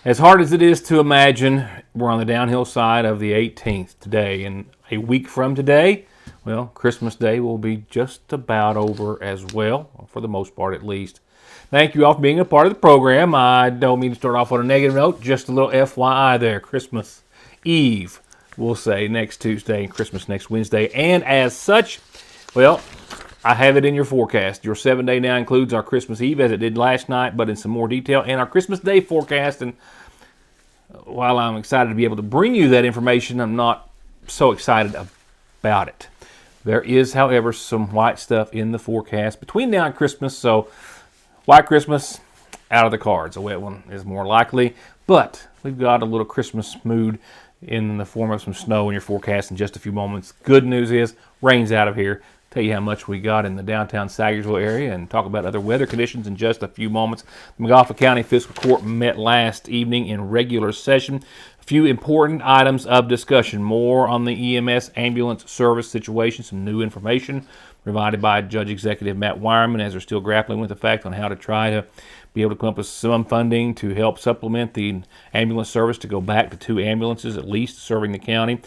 As hard as it is to imagine, we're on the downhill side of the 18th today, and a week from today, well, Christmas Day will be just about over as well, for the most part at least. Thank you all for being a part of the program. I don't mean to start off on a negative note, just a little FYI there. Christmas Eve, we'll say, next Tuesday, and Christmas next Wednesday. And as such, well, I have it in your forecast. Your 7-day now includes our Christmas Eve, as it did last night, but in some more detail, and our Christmas Day forecast. And while I'm excited to be able to bring you that information, I'm not so excited about it. There is, however, some white stuff in the forecast between now and Christmas, so white Christmas, out of the cards. A wet one is more likely, but we've got a little Christmas mood in the form of some snow in your forecast in just a few moments. Good news is, rain's out of here. Tell you how much we got in the downtown Sagersville area and talk about other weather conditions in just a few moments. The McGoffin County Fiscal Court met last evening in regular session. A few important items of discussion. More on the EMS ambulance service situation. Some new information provided by Judge Executive Matt Wireman as they're still grappling with the fact on how to try to be able to come up with some funding to help supplement the ambulance service to go back to 2 ambulances at least serving the county.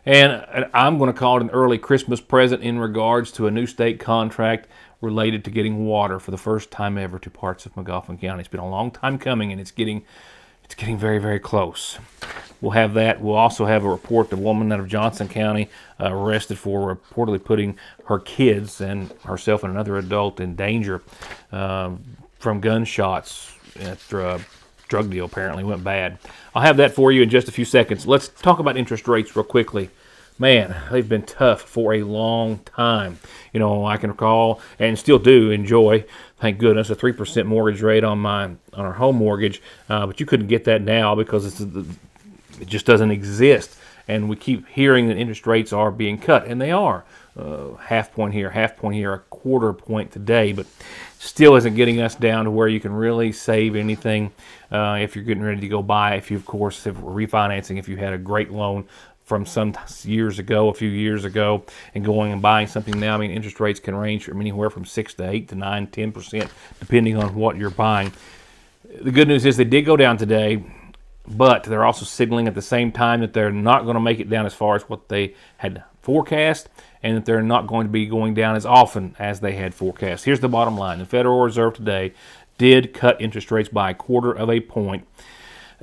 And I'm going to call it an early Christmas present in regards to a new state contract related to getting water for the first time ever to parts of McGoffin County. It's been a long time coming, and it's getting very, very close. We'll have that. We'll also have a report of a woman out of Johnson County arrested for reportedly putting her kids and herself and another adult in danger from gunshots after a drug deal apparently went bad. I'll have that for you in just a few seconds. Let's talk about interest rates real quickly. Man, they've been tough for a long time. You know, I can recall and still do enjoy, thank goodness, a 3% mortgage rate on our home mortgage. But you couldn't get that now because it just doesn't exist. And we keep hearing that interest rates are being cut, and they are. Half point here, a quarter point today, but still isn't getting us down to where you can really save anything if you're getting ready to go buy. If you, of course, if refinancing, if you had a great loan from some years ago, a few years ago, and going and buying something now. I mean, interest rates can range from anywhere from 6 to 8 to 9, 10%, depending on what you're buying. The good news is they did go down today, but they're also signaling at the same time that they're not going to make it down as far as what they had forecast, and that they're not going to be going down as often as they had forecast. Here's the bottom line. The Federal Reserve today did cut interest rates by 1/4 point,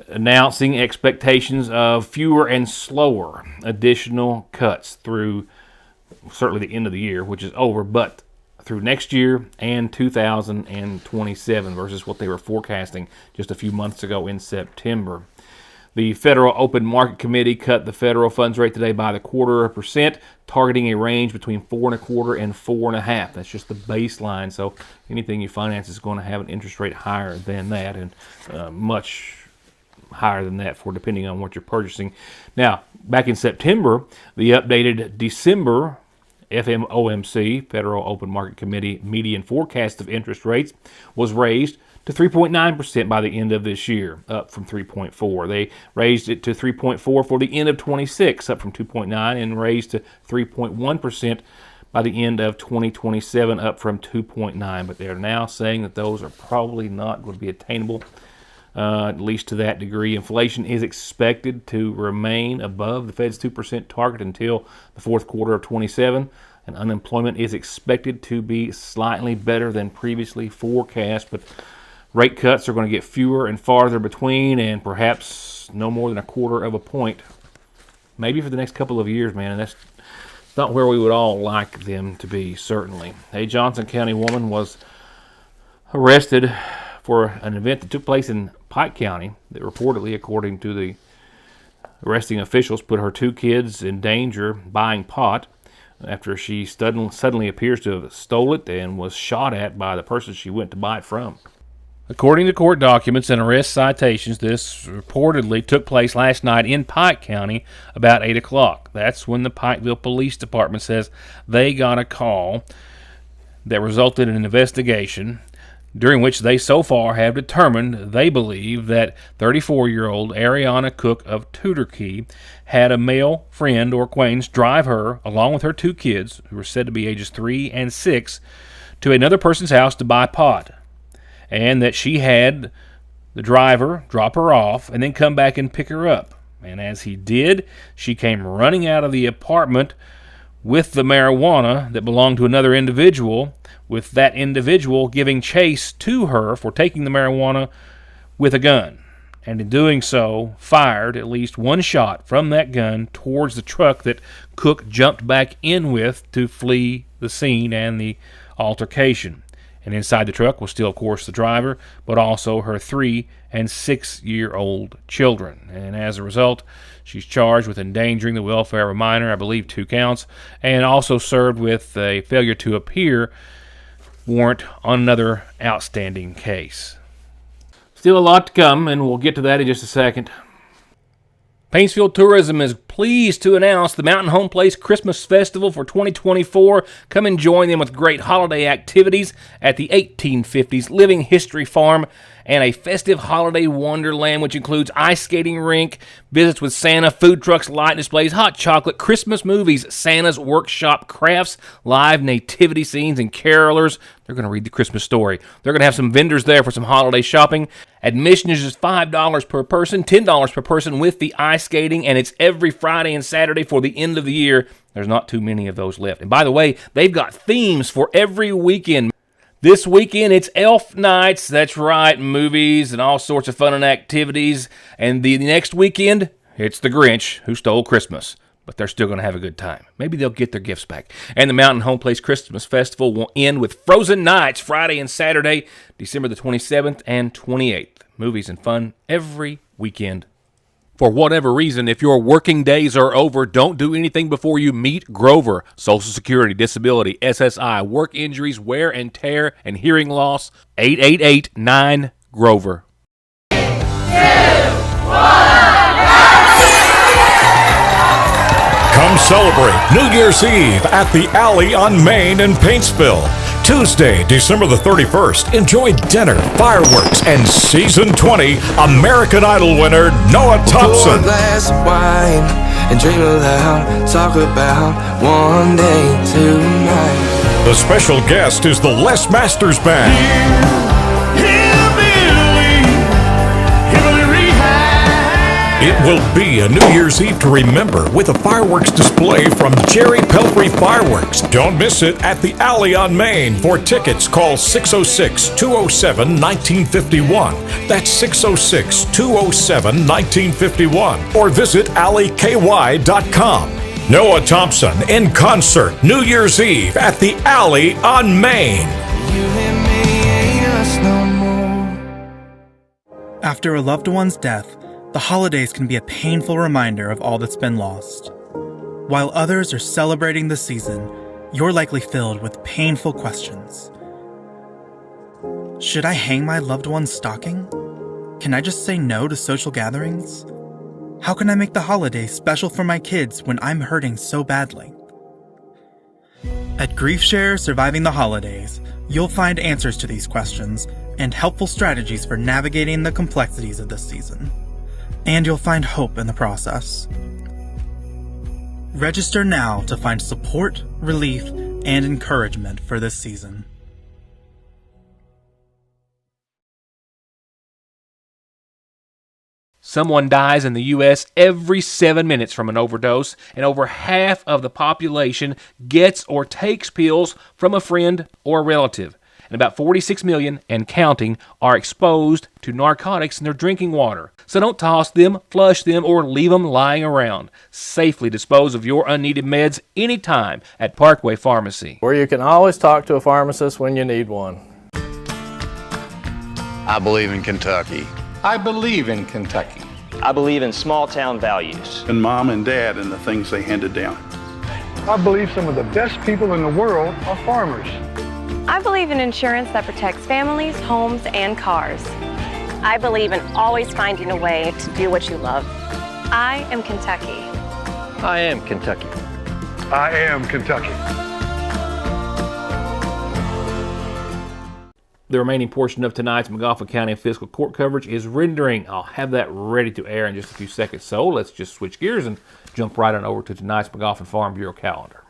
announcing expectations of fewer and slower additional cuts through certainly the end of the year, which is over, but through next year and 2027 versus what they were forecasting just a few months ago in September. The Federal Open Market Committee cut the federal funds rate today by 1/4%, targeting a range between 4.25% and 4.5%. That's just the baseline. So anything you finance is going to have an interest rate higher than that, and much higher than that for depending on what you're purchasing. Now, back in September, the updated December FOMC, Federal Open Market Committee median forecast of interest rates, was raised to 3.9% by the end of this year, up from 3.4%. They raised it to 3.4% for the end of 26, up from 2.9%, and raised to 3.1% by the end of 2027, up from 2.9%. But they're now saying that those are probably not going to be attainable, at least to that degree. Inflation is expected to remain above the Fed's 2% target until the fourth quarter of 27, and unemployment is expected to be slightly better than previously forecast, but rate cuts are going to get fewer and farther between, and perhaps no more than 1/4 point, maybe for the next couple of years, man, and that's not where we would all like them to be, certainly. A Johnson County woman was arrested for an event that took place in Pike County that reportedly, according to the arresting officials, put her 2 kids in danger buying pot after she suddenly appears to have stole it and was shot at by the person she went to buy it from. According to court documents and arrest citations, this reportedly took place last night in Pike County about 8 o'clock. That's when the Pikeville Police Department says they got a call that resulted in an investigation, during which they so far have determined they believe that 34-year-old Ariana Cook of Tudor Key had a male friend or acquaintance drive her, along with her 2 kids, who were said to be ages 3 and 6, to another person's house to buy pot, and that she had the driver drop her off and then come back and pick her up. And as he did, she came running out of the apartment with the marijuana that belonged to another individual, with that individual giving chase to her for taking the marijuana with a gun. And in doing so, fired at least one shot from that gun towards the truck that Cook jumped back in with to flee the scene and the altercation. And inside the truck was still, of course, the driver, but also her 3- and 6-year-old children. And as a result, she's charged with endangering the welfare of a minor, I believe 2 counts, and also served with a failure to appear warrant on another outstanding case. Still a lot to come, and we'll get to that in just a second. Paintsville Tourism is pleased to announce the Mountain Home Place Christmas Festival for 2024. Come and join them with great holiday activities at the 1850s Living History Farm and a festive holiday wonderland, which includes ice skating rink, visits with Santa, food trucks, light displays, hot chocolate, Christmas movies, Santa's workshop, crafts, live nativity scenes, and carolers. They're going to read the Christmas story. They're going to have some vendors there for some holiday shopping. Admission is just $5 per person, $10 per person with the ice skating, and it's every Friday and Saturday for the end of the year. There's not too many of those left. And by the way, they've got themes for every weekend. This weekend, it's Elf Nights. That's right, movies and all sorts of fun and activities. And the next weekend, it's the Grinch Who Stole Christmas. But they're still going to have a good time. Maybe they'll get their gifts back. And the Mountain Home Place Christmas Festival will end with Frozen Nights, Friday and Saturday, December the 27th and 28th. Movies and fun every weekend. For whatever reason, if your working days are over, don't do anything before you meet Grover. Social Security, disability, SSI, work injuries, wear and tear, and hearing loss. 888-9-GROVER. 2, 1, Come celebrate New Year's Eve at the Alley on Main in Paintsville. Tuesday, December the 31st, enjoy dinner, fireworks, and Season 20 American Idol winner Noah Thompson. pour a glass of wine and dream aloud, talk about one day tonight. The special guest is the Les Masters Band. It will be a New Year's Eve to remember with a fireworks display from Jerry Pelfrey Fireworks. Don't miss it at the Alley on Main. For tickets, call 606-207-1951. That's 606-207-1951. Or visit alleyky.com. Noah Thompson in concert New Year's Eve at the Alley on Main. You and me ain't us no more. After a loved one's death, the holidays can be a painful reminder of all that's been lost. While others are celebrating the season, you're likely filled with painful questions. Should I hang my loved one's stocking? Can I just say no to social gatherings? How can I make the holidays special for my kids when I'm hurting so badly? At GriefShare Surviving the Holidays, you'll find answers to these questions and helpful strategies for navigating the complexities of this season. And you'll find hope in the process. Register now to find support, relief, and encouragement for this season. Someone dies in the U.S. every 7 minutes from an overdose, and over half of the population gets or takes pills from a friend or relative. And about 46 million and counting are exposed to narcotics in their drinking water. So don't toss them, flush them, or leave them lying around. Safely dispose of your unneeded meds anytime at Parkway Pharmacy, where you can always talk to a pharmacist when you need one. I believe in Kentucky. I believe in Kentucky. I believe in small town values. And mom and dad and the things they handed down. I believe some of the best people in the world are farmers. I believe in insurance that protects families, homes, and cars. I believe in always finding a way to do what you love. I am Kentucky. I am Kentucky. I am Kentucky. The remaining portion of tonight's McGoffin County Fiscal Court coverage is rendering. I'll have that ready to air in just a few seconds. So let's just switch gears and jump right on over to tonight's McGoffin Farm Bureau calendar.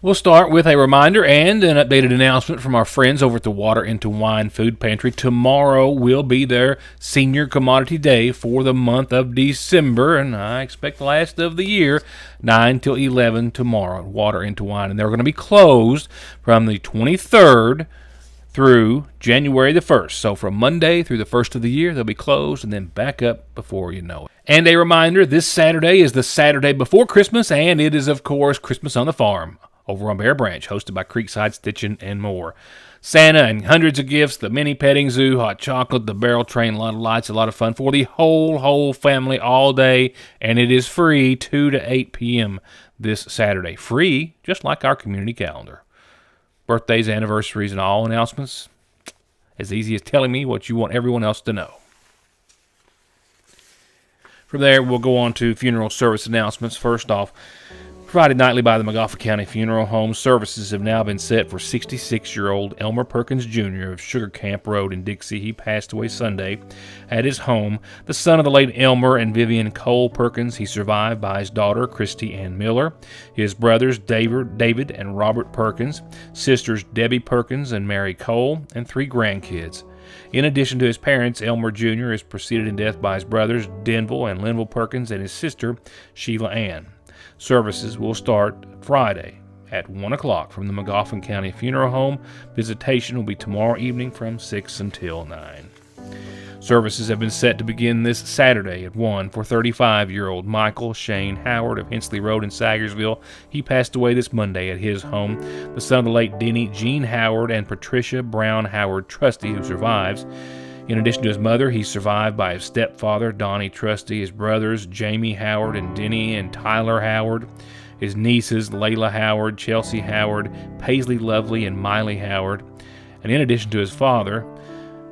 We'll start with a reminder and an updated announcement from our friends over at the Water Into Wine Food Pantry. Tomorrow will be their Senior Commodity Day for the month of December, and I expect the last of the year, 9 till 11 tomorrow at Water Into Wine. And they're going to be closed from the 23rd through January the 1st. So from Monday through the 1st of the year, they'll be closed and then back up before you know it. And a reminder, this Saturday is the Saturday before Christmas, and it is, of course, Christmas on the Farm over on Bear Branch, hosted by Creekside Stitching and more. Santa and hundreds of gifts, the mini petting zoo, hot chocolate, the barrel train, a lot of lights, a lot of fun for the whole family all day, and it is free 2 to 8 p.m. this Saturday. Free, just like our community calendar. Birthdays, anniversaries, and all announcements, as easy as telling me what you want everyone else to know. From there, we'll go on to funeral service announcements. First off, provided nightly by the Montgomery County Funeral Home, services have now been set for 66-year-old Elmer Perkins Jr. of Sugar Camp Road in Dixie. He passed away Sunday at his home. The son of the late Elmer and Vivian Cole Perkins, he survived by his daughter, Christy Ann Miller, his brothers, David and Robert Perkins, sisters Debbie Perkins and Mary Cole, and 3 grandkids. In addition to his parents, Elmer Jr. is preceded in death by his brothers, Denville and Linville Perkins, and his sister, Sheila Ann. Services will start Friday at 1 o'clock from the Montgomery County Funeral Home. Visitation will be tomorrow evening from 6 until 9. Services have been set to begin this Saturday at 1 for 35-year-old Michael Shane Howard of Hensley Road in Sagersville. He passed away this Monday at his home. The son of the late Denny Jean Howard and Patricia Brown Howard Trusty, who survives. In addition to his mother, he's survived by his stepfather, Donnie Trusty, his brothers, Jamie Howard and Denny and Tyler Howard, his nieces, Layla Howard, Chelsea Howard, Paisley Lovely, and Miley Howard. And in addition to his father,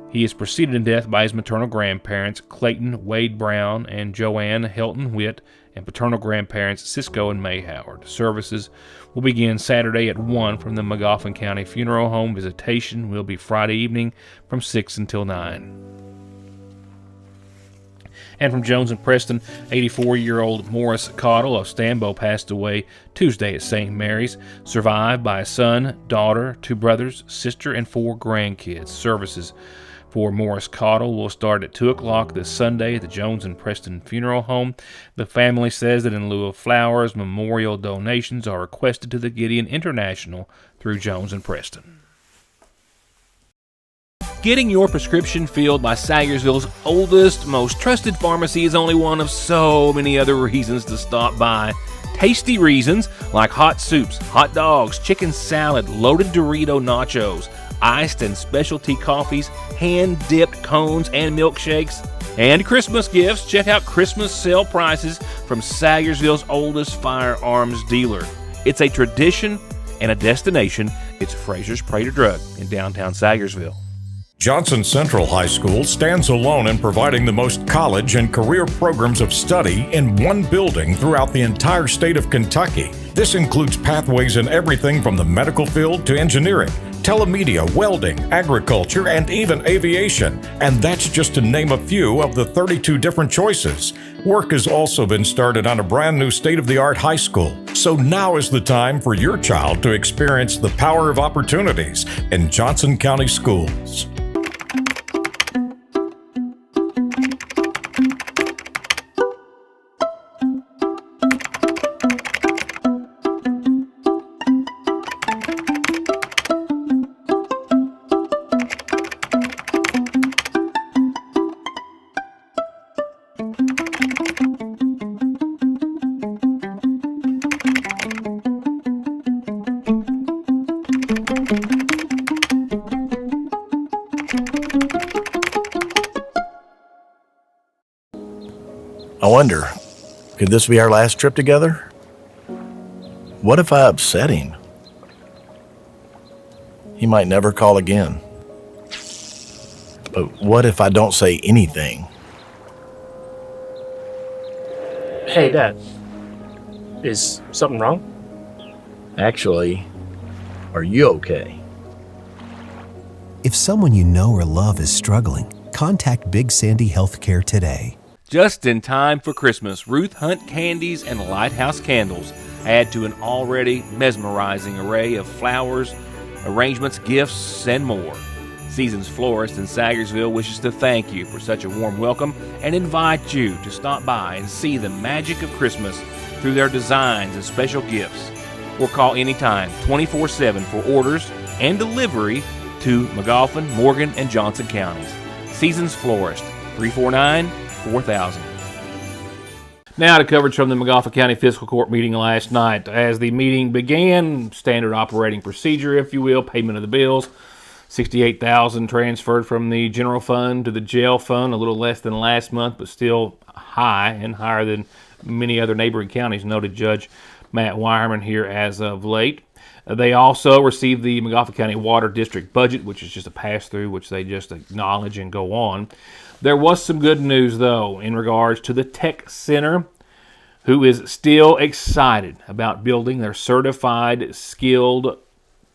he is preceded in death by his maternal grandparents, Clayton Wade Brown and Joanne Helton Witt, and paternal grandparents, Cisco and May Howard. Services will begin Saturday at 1 from the Montgomery County Funeral Home. Visitation will be Friday evening from 6 until 9. And from Jones and Preston, 84-year-old Morris Cottle of Stambo passed away Tuesday at St. Mary's, survived by a son, daughter, 2 brothers, sister, and 4 grandkids. Services for Morris Cottle will start at 2 o'clock this Sunday at the Jones and Preston Funeral Home. The family says that in lieu of flowers, memorial donations are requested to the Gideon International through Jones and Preston. Getting your prescription filled by Sagersville's oldest, most trusted pharmacy is only one of so many other reasons to stop by. Tasty reasons like hot soups, hot dogs, chicken salad, loaded Dorito nachos, iced and specialty coffees, hand-dipped cones and milkshakes, and Christmas gifts. Check out Christmas sale prices from Sagersville's oldest firearms dealer. It's a tradition and a destination. It's Fraser's Prater Drug in downtown Sagersville. Johnson Central High School stands alone in providing the most college and career programs of study in one building throughout the entire state of Kentucky. This includes pathways in everything from the medical field to engineering, telemedia, welding, agriculture, and even aviation. And that's just to name a few of the 32 different choices. Work has also been started on a brand new state-of-the-art high school. So now is the time for your child to experience the power of opportunities in Johnson County schools. I wonder, could this be our last trip together? What if I upset him? He might never call again. But what if I don't say anything? Hey, Dad. Is something wrong? Actually, are you okay? If someone you know or love is struggling, contact Big Sandy Healthcare today. Just in time for Christmas, Ruth Hunt Candies and Lighthouse Candles add to an already mesmerizing array of flowers, arrangements, gifts, and more. Seasons Florist in Sagersville wishes to thank you for such a warm welcome and invite you to stop by and see the magic of Christmas through their designs and special gifts. Or call anytime 24/7 for orders and delivery to McGoffin, Morgan, and Johnson counties. Seasons Florist, 349-4000. Now to coverage from the McGoffin County Fiscal Court meeting last night. As the meeting began, standard operating procedure, if you will, payment of the bills. $68,000 transferred from the general fund to the jail fund, a little less than last month, but still high and higher than many other neighboring counties, noted Judge Matt Wireman here as of late. They also received the McGoffin County Water District budget, which is just a pass-through, which they just acknowledge and go on. There was some good news, though, in regards to the Tech Center, who is still excited about building their certified skilled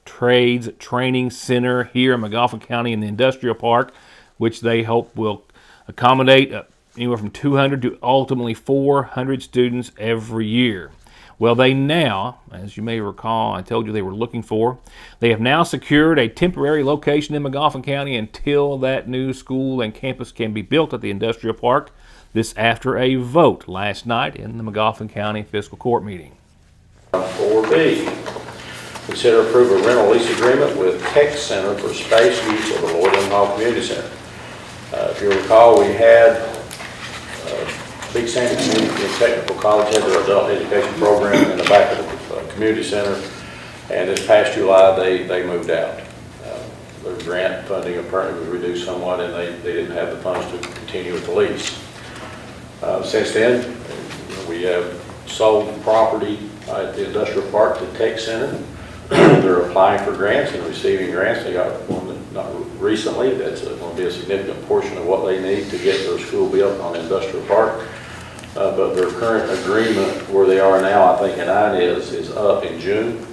trades training center here in McGoffin County in the industrial park, which they hope will accommodate anywhere from 200 to ultimately 400 students every year. Well, they now, as you may recall, I told you they were looking for, they have now secured a temporary location in McGoffin County until that new school and campus can be built at the industrial park. This after a vote last night in the McGoffin County Fiscal Court meeting. 4B, consider approve a rental lease agreement with Tech Center for space use of the Lloyd Hall Community Center. If you recall, we had Big Sandy Community and Technical College had their adult education program in the back of the community center, and this past July they moved out. Their grant funding apparently was reduced somewhat, and they didn't have the funds to continue with the lease. Since then, we have sold property at the industrial park to Tech Center. They're applying for grants and receiving grants. They got one not recently. That's going to be a significant portion of what they need to get their school built on the industrial park. But their current agreement where they are now, I think in INE is up in June,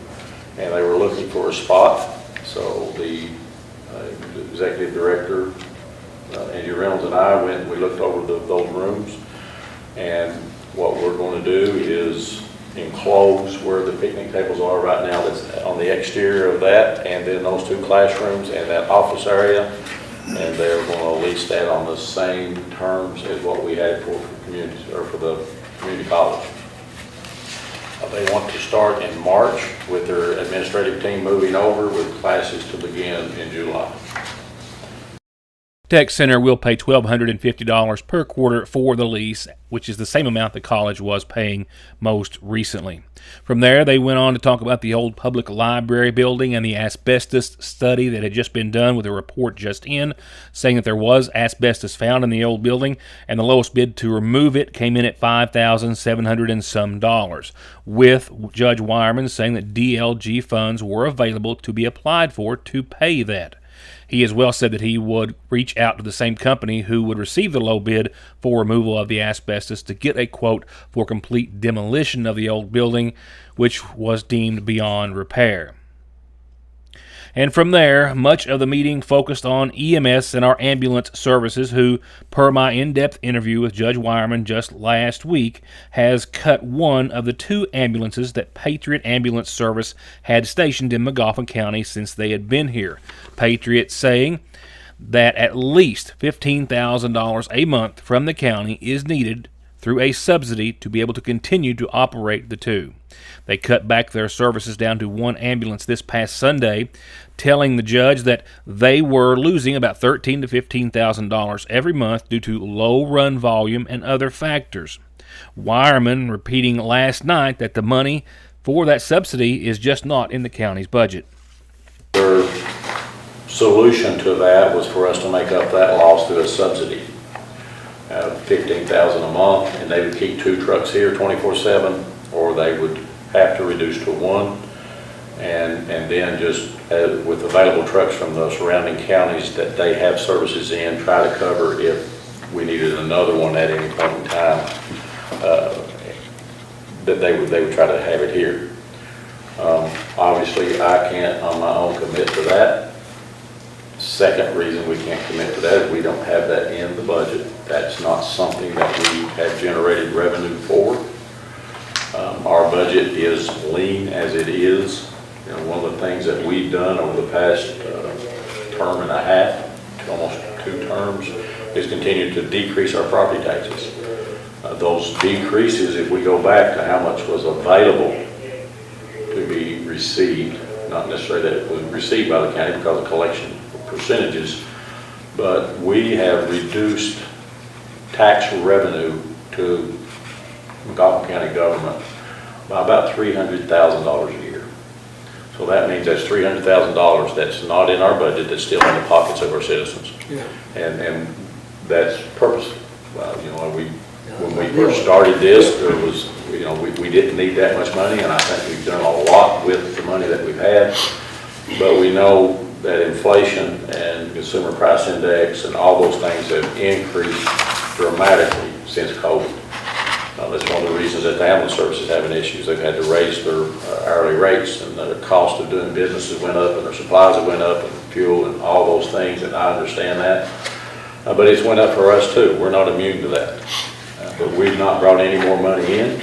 and they were looking for a spot. So the executive director, Andy Reynolds, and I went and we looked over those rooms, and what we're going to do is enclose where the picnic tables are right now. That's on the exterior of that, and then those two classrooms and that office area, and they're going to lease that on the same terms as what we had for community or for the community college. They want to start in March with their administrative team moving over, with classes to begin in July. Tech Center will pay $1,250 per quarter for the lease, which is the same amount the college was paying most recently. From there, they went on to talk about the old public library building and the asbestos study that had just been done, with a report just in saying that there was asbestos found in the old building, and the lowest bid to remove it came in at $5,700 and some dollars, with Judge Wireman saying that DLG funds were available to be applied for to pay that. He as well said that he would reach out to the same company who would receive the low bid for removal of the asbestos to get a quote for complete demolition of the old building, which was deemed beyond repair. And from there, much of the meeting focused on EMS and our ambulance services, who, per my in-depth interview with Judge Wireman just last week, has cut one of the two ambulances that Patriot Ambulance Service had stationed in McGoffin County since they had been here. Patriot saying that at least $15,000 a month from the county is needed through a subsidy to be able to continue to operate the two. They cut back their services down to one ambulance this past Sunday, telling the judge that they were losing about $13,000 to $15,000 every month due to low run volume and other factors. Wireman repeating last night that the money for that subsidy is just not in the county's budget. Their solution to that was for us to make up that loss through a subsidy. $15,000 a month, and they would keep two trucks here 24/7, or they would have to reduce to one, and then just with available trucks from the surrounding counties that they have services in, try to cover if we needed another one at any point in time, that they would try to have it here. Obviously, I can't on my own commit to that. Second reason we can't commit to that is we don't have that in the budget. That's not something that we have generated revenue for. Our budget is lean as it is. You know, one of the things that we've done over the past term and a half, to almost 2 terms, is continue to decrease our property taxes. Those decreases, if we go back to how much was available to be received, not necessarily that it was received by the county because of collection percentages, but we have reduced tax revenue to McGoffin County government by about $300,000 a year. So that means that's $300,000 that's not in our budget, that's still in the pockets of our citizens. Yeah. And that's purposeful. You know, when we first started this, there was, you know, we didn't need that much money, and I think we've done a lot with the money that we've had. But we know that inflation and consumer price index and all those things have increased dramatically since COVID. That's one of the reasons that the ambulance service is having issues. They've had to raise their hourly rates, and the cost of doing business has went up, and their supplies have went up, and fuel and all those things, and I understand that. But it's went up for us too. We're not immune to that. But we've not brought any more money in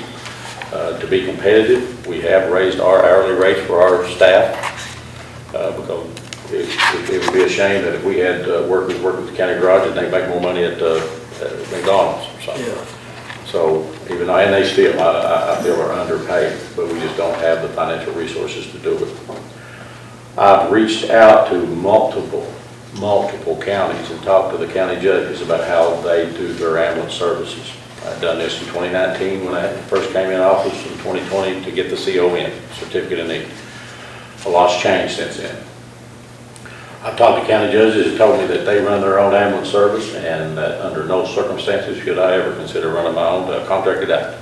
to be competitive. We have raised our hourly rates for our staff because it would be a shame that if we had workers work with the county garage and they make more money at McDonald's or something. Yeah. So even though, and they still, I feel are underpaid, but we just don't have the financial resources to do it. I've reached out to multiple counties and talked to the county judges about how they do their ambulance services. I've done this in 2019 when I first came in office, in 2020 to get the CON, Certificate of Need. A lot's changed since then. I've talked to county judges who told me that they run their own ambulance service and that under no circumstances should I ever consider running my own contracted out.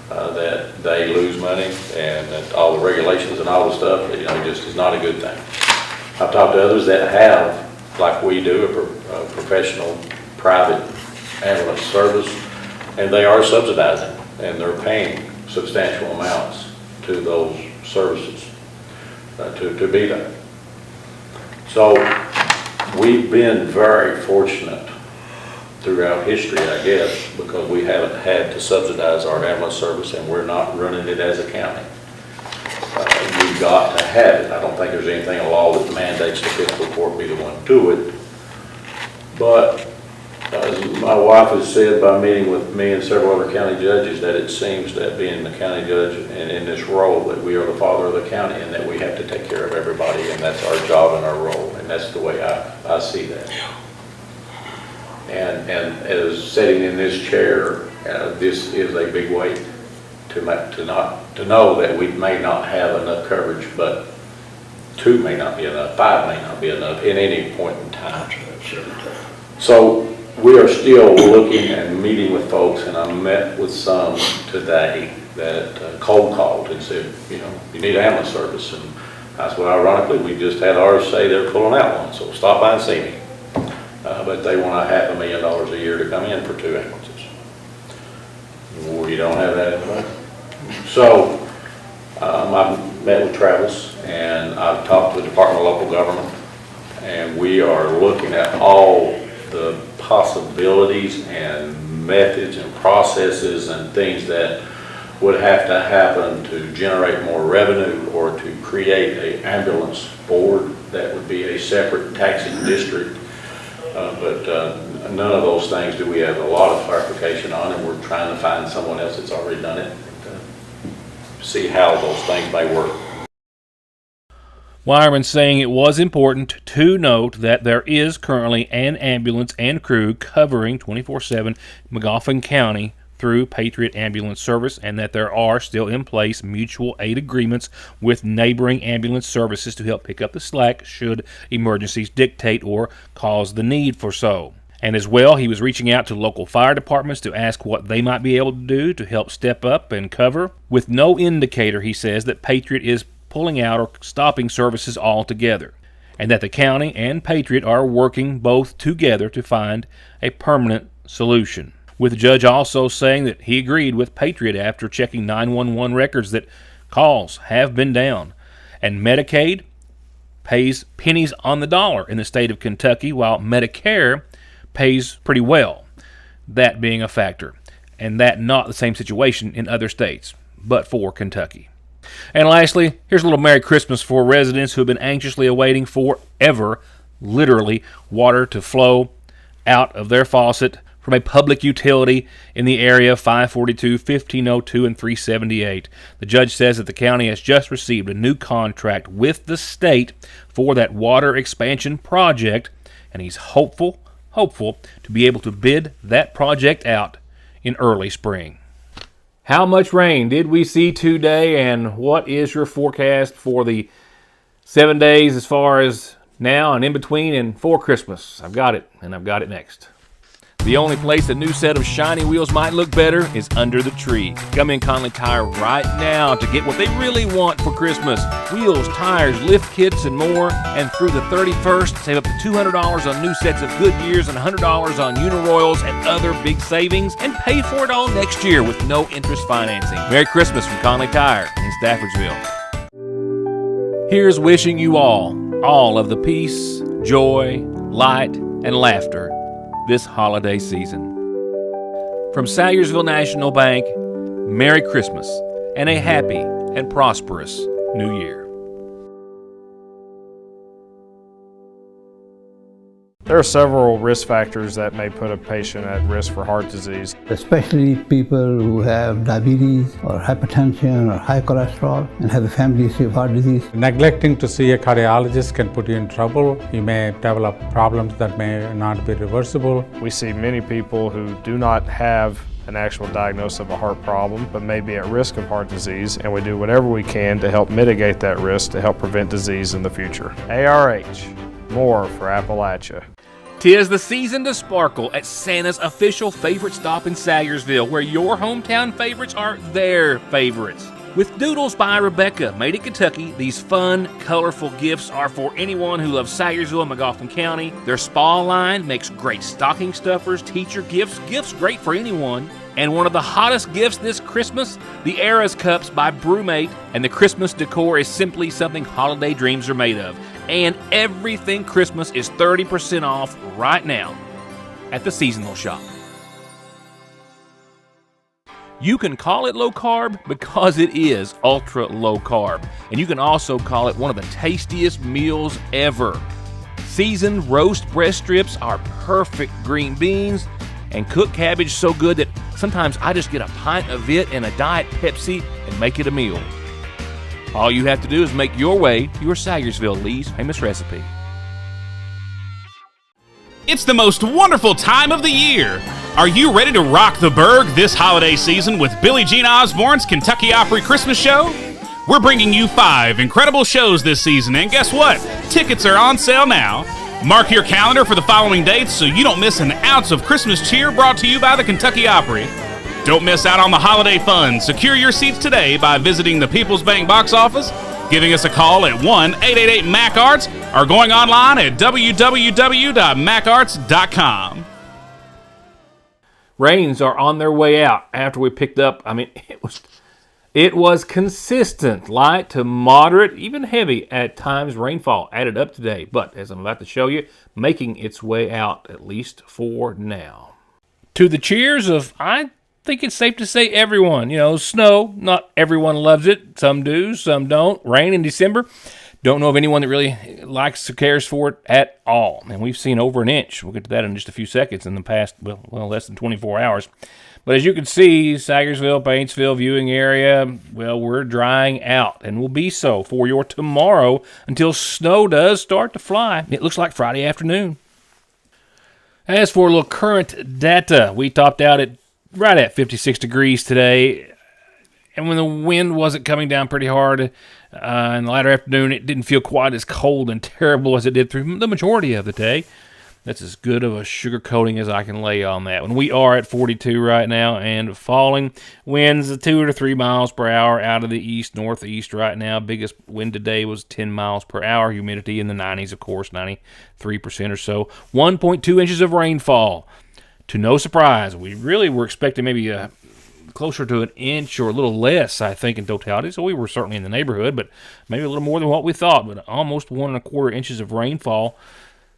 That they lose money and that all the regulations and all the stuff, you know, just is not a good thing. I've talked to others that have, like we do, a professional private ambulance service, and they are subsidizing and they're paying substantial amounts to those services to be there. So we've been very fortunate throughout history, I guess, because we haven't had to subsidize our ambulance service and we're not running it as a county. We've got to have it. I don't think there's anything in law that mandates the fiscal court be the one to do it. But as my wife has said by meeting with me and several other county judges, that it seems that being the county judge and in this role that we are the father of the county and that we have to take care of everybody, and that's our job and our role, and that's the way I see that. And as sitting in this chair, this is a big weight to know that we may not have enough coverage, but 2 may not be enough, 5 may not be enough at any point in time. So we are still looking and meeting with folks, and I met with some today that cold called and said, you know, you need ambulance service. And I said, well, ironically, we just had ours say they're pulling out one, so stop by and see me. But they want $500,000 a year to come in for 2 ambulances. We don't have that in the budget. So I've met with Travis, and I've talked to the Department of Local Government, and we are looking at all the possibilities and methods and processes and things that would have to happen to generate more revenue or to create an ambulance board that would be a separate taxing district. But none of those things do we have a lot of clarification on, and we're trying to find someone else that's already done it and see how those things may work. Wyman saying it was important to note that there is currently an ambulance and crew covering 24/7 McGoffin County through Patriot Ambulance Service, and that there are still in place mutual aid agreements with neighboring ambulance services to help pick up the slack should emergencies dictate or cause the need for so. And as well, he was reaching out to local fire departments to ask what they might be able to do to help step up and cover, with no indicator, he says, that Patriot is pulling out or stopping services altogether, and that the county and Patriot are working both together to find a permanent solution. With the judge also saying that he agreed with Patriot after checking 911 records that calls have been down, and Medicaid pays pennies on the dollar in the state of Kentucky, while Medicare pays pretty well, that being a factor, and that not the same situation in other states. but for Kentucky. And lastly, here's a little Merry Christmas for residents who have been anxiously awaiting forever, literally, water to flow out of their faucet from a public utility in the area of 542, 1502, and 378. The judge says that the county has just received a new contract with the state for that water expansion project, and he's hopeful to be able to bid that project out in early spring. How much rain did we see today, and what is your forecast for the 7 days as far as now and in between and for Christmas? I've got it, and I've got it next. The only place a new set of shiny wheels might look better is under the tree. Come in Conley Tire right now to get what they really want for Christmas. Wheels, tires, lift kits, and more. And through the 31st, save up to $200 on new sets of Goodyears and $100 on Uniroyals and other big savings. And pay for it all next year with no interest financing. Merry Christmas from Conley Tire in Staffordsville. Here's wishing you all of the peace, joy, light, and laughter this holiday season. From Salyersville National Bank, Merry Christmas and a happy and prosperous New Year. There are several risk factors that may put a patient at risk for heart disease. Especially people who have diabetes or hypertension or high cholesterol and have a family history of heart disease. Neglecting to see a cardiologist can put you in trouble. You may develop problems that may not be reversible. We see many people who do not have an actual diagnosis of a heart problem, but may be at risk of heart disease, and we do whatever we can to help mitigate that risk to help prevent disease in the future. ARH, more for Appalachia. 'Tis the season to sparkle at Santa's official favorite stop in Salyersville, where your hometown favorites are their favorites. With Doodles by Rebecca, made in Kentucky, these fun, colorful gifts are for anyone who loves Salyersville and McGoffin County. Their spa line makes great stocking stuffers, teacher gifts great for anyone. And one of the hottest gifts this Christmas, the Eras Cups by Brewmate, and the Christmas decor is simply something holiday dreams are made of. And everything Christmas is 30% off right now at the seasonal shop. You can call it low carb because it is ultra low carb. And you can also call it one of the tastiest meals ever. Seasoned roast breast strips are perfect green beans, and cooked cabbage so good that sometimes I just get a pint of it and a Diet Pepsi and make it a meal. All you have to do is make your way to your Salyersville Lee's famous recipe. It's the most wonderful time of the year. Are you ready to rock the Berg this holiday season with Billie Jean Osborne's Kentucky Opry Christmas Show? We're bringing you 5 incredible shows this season, and guess what? Tickets are on sale now. Mark your calendar for the following dates so you don't miss an ounce of Christmas cheer brought to you by the Kentucky Opry. Don't miss out on the holiday fun. Secure your seats today by visiting the People's Bank box office, giving us a call at 1-888-MAC-ARTS, or going online at www.macarts.com. Rains are on their way out after we picked up. It was consistent, light to moderate, even heavy at times rainfall added up today. But as I'm about to show you, making its way out, at least for now. To the cheers of, I think it's safe to say, everyone. You know, snow, not everyone loves it. Some do, some don't. Rain in December, don't know of anyone that really likes or cares for it at all. And we've seen over an inch. We'll get to that in just a few seconds in the past, well, less than 24 hours. But as you can see, Salyersville, Paintsville viewing area, well, we're drying out and will be so for your tomorrow until snow does start to fly. It looks like Friday afternoon. As for a little current data, we topped out at right at 56 degrees today. And when the wind wasn't coming down pretty hard in the latter afternoon, it didn't feel quite as cold and terrible as it did through the majority of the day. That's as good of a sugar coating as I can lay on that. When we are at 42 right now and falling, winds of 2 to 3 miles per hour out of the east, northeast right now. Biggest wind today was 10 miles per hour. Humidity in the 90s, of course, 93% or so. 1.2 inches of rainfall. To no surprise, we really were expecting maybe closer to an inch or a little less, I think, in totality. So we were certainly in the neighborhood, but maybe a little more than what we thought. But almost 1.25 inches of rainfall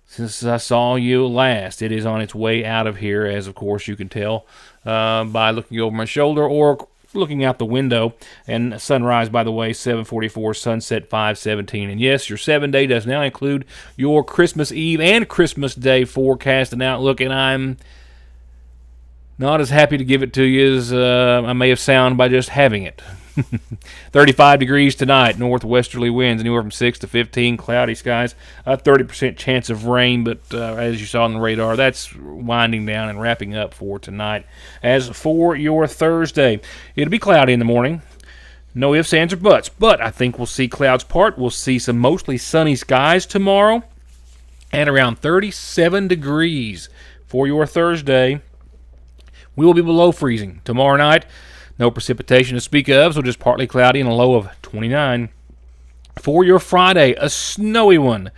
since I saw you last. It is on its way out of here, as of course you can tell by looking over my shoulder or looking out the window, and sunrise, by the way, 7:44, sunset 5:17. And yes, your 7-day does now include your Christmas Eve and Christmas Day forecast and outlook, and I'm not as happy to give it to you as I may have sounded by just having it. 35 degrees tonight, northwesterly winds anywhere from 6 to 15, cloudy skies, a 30% chance of rain, but as you saw on the radar, that's winding down and wrapping up for tonight. As for your Thursday, it'll be cloudy in the morning. No ifs, ands, or buts, but I think we'll see clouds part. We'll see some mostly sunny skies tomorrow and around 37 degrees for your Thursday. We will be below freezing tomorrow night. No precipitation to speak of, so just partly cloudy and a low of 29. For your Friday, a snowy one.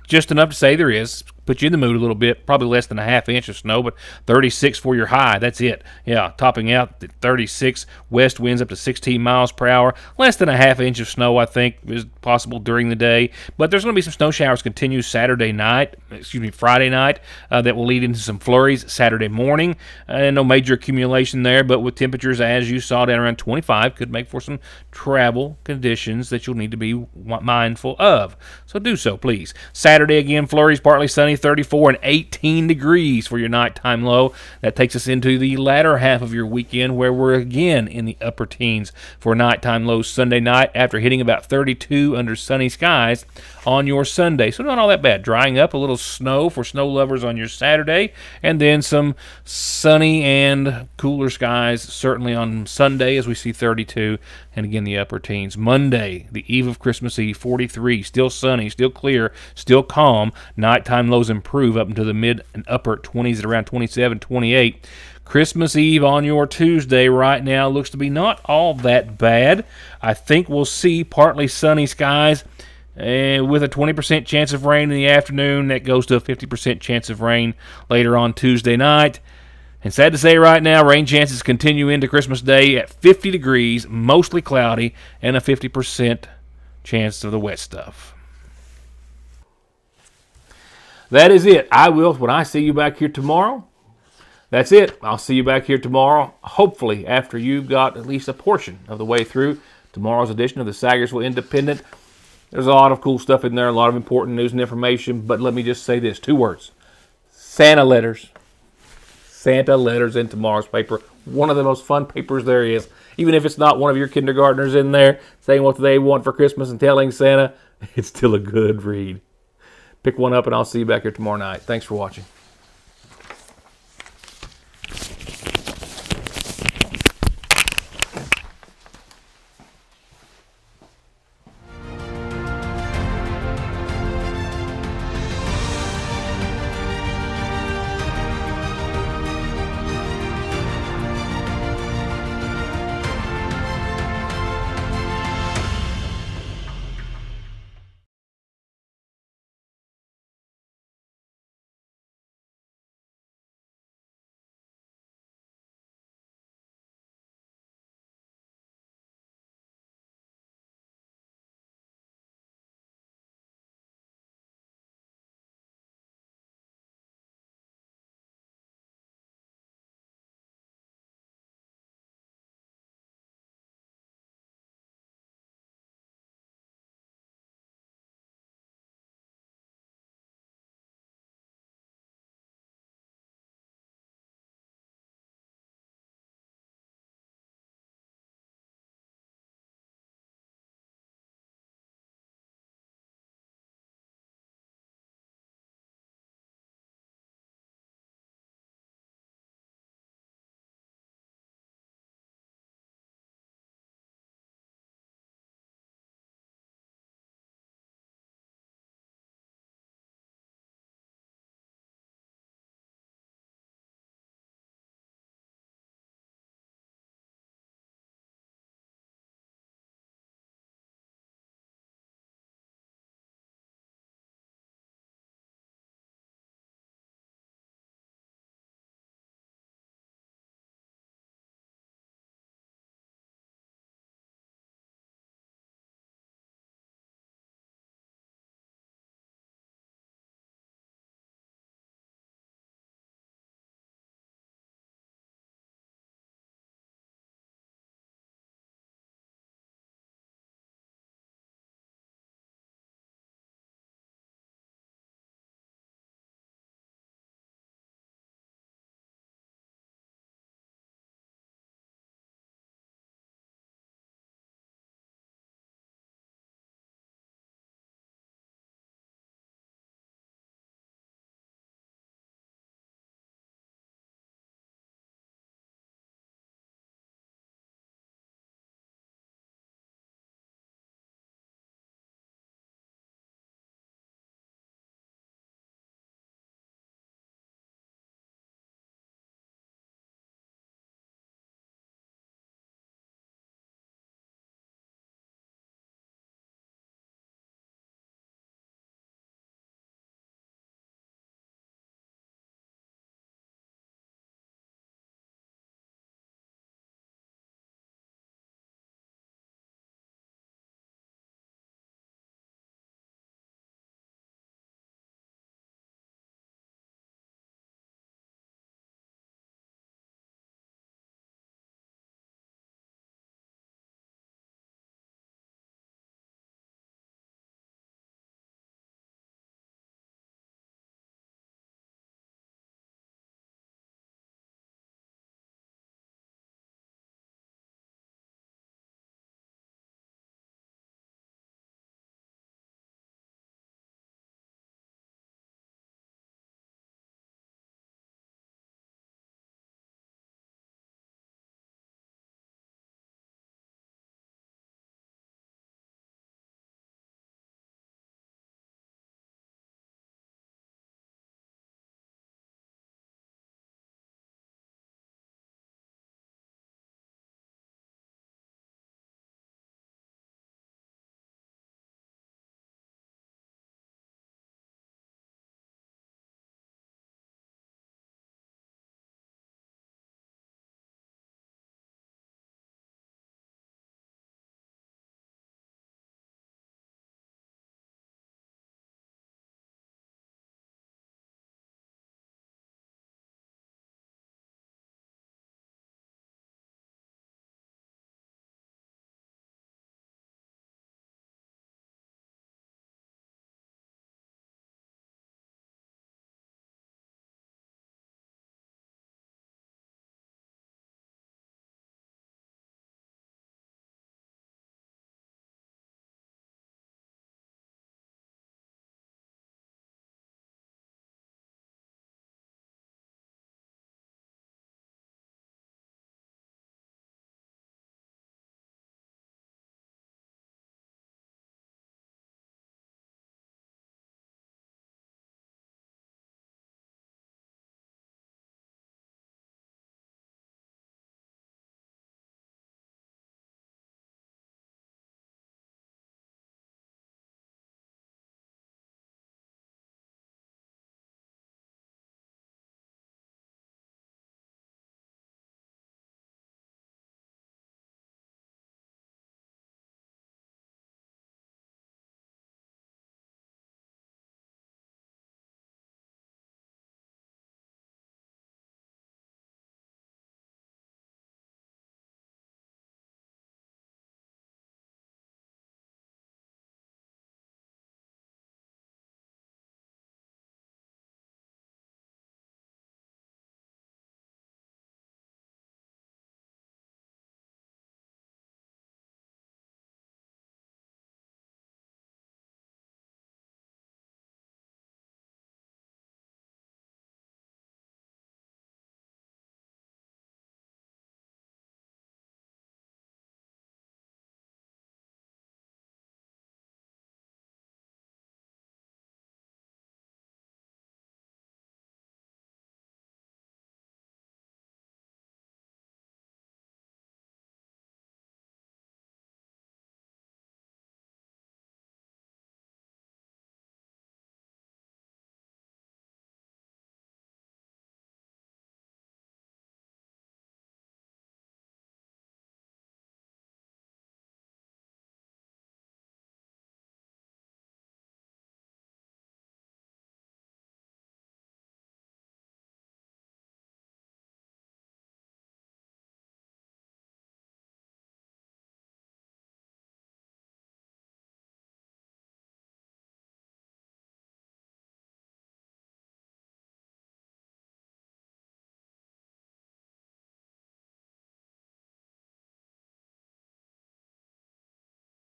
Just enough to say there is. Put you in the mood a little bit. Probably less than a half inch of snow, but 36 for your high. That's it. Yeah, topping out at 36. West winds up to 16 miles per hour. Less than a half inch of snow, I think, is possible during the day. But there's going to be some snow showers continue Friday night, that will lead into some flurries Saturday morning. No major accumulation there, but with temperatures, as you saw, down around 25, could make for some travel conditions that you'll need to be mindful of. So do so, please. Saturday, again, flurries, partly sunny, 34 and 18 degrees for your nighttime low. That takes us into the latter half of your weekend, where we're again in the upper teens for nighttime lows Sunday night after hitting about 32 under sunny skies on your Sunday. So not all that bad. Drying up, a little snow for snow lovers on your Saturday, and then some sunny and cooler skies certainly on Sunday as we see 32, and again the upper teens. Monday, the eve of Christmas Eve, 43, still sunny, still clear, still calm. Nighttime lows improve up into the mid and upper 20s at around 27, 28. Christmas Eve on your Tuesday right now looks to be not all that bad. I think we'll see partly sunny skies with a 20% chance of rain in the afternoon. That goes to a 50% chance of rain later on Tuesday night. And sad to say right now, rain chances continue into Christmas Day at 50 degrees, mostly cloudy, and a 50% chance of the wet stuff. That is it. When I see you back here tomorrow, that's it. I'll see you back here tomorrow, hopefully after you've got at least a portion of the way through tomorrow's edition of the Sagersville Independent. There's a lot of cool stuff in there, a lot of important news and information, but let me just say this, 2 words. Santa letters. Santa letters in tomorrow's paper. One of the most fun papers there is. Even if it's not one of your kindergartners in there saying what they want for Christmas and telling Santa, it's still a good read. Pick one up, and I'll see you back here tomorrow night. Thanks for watching.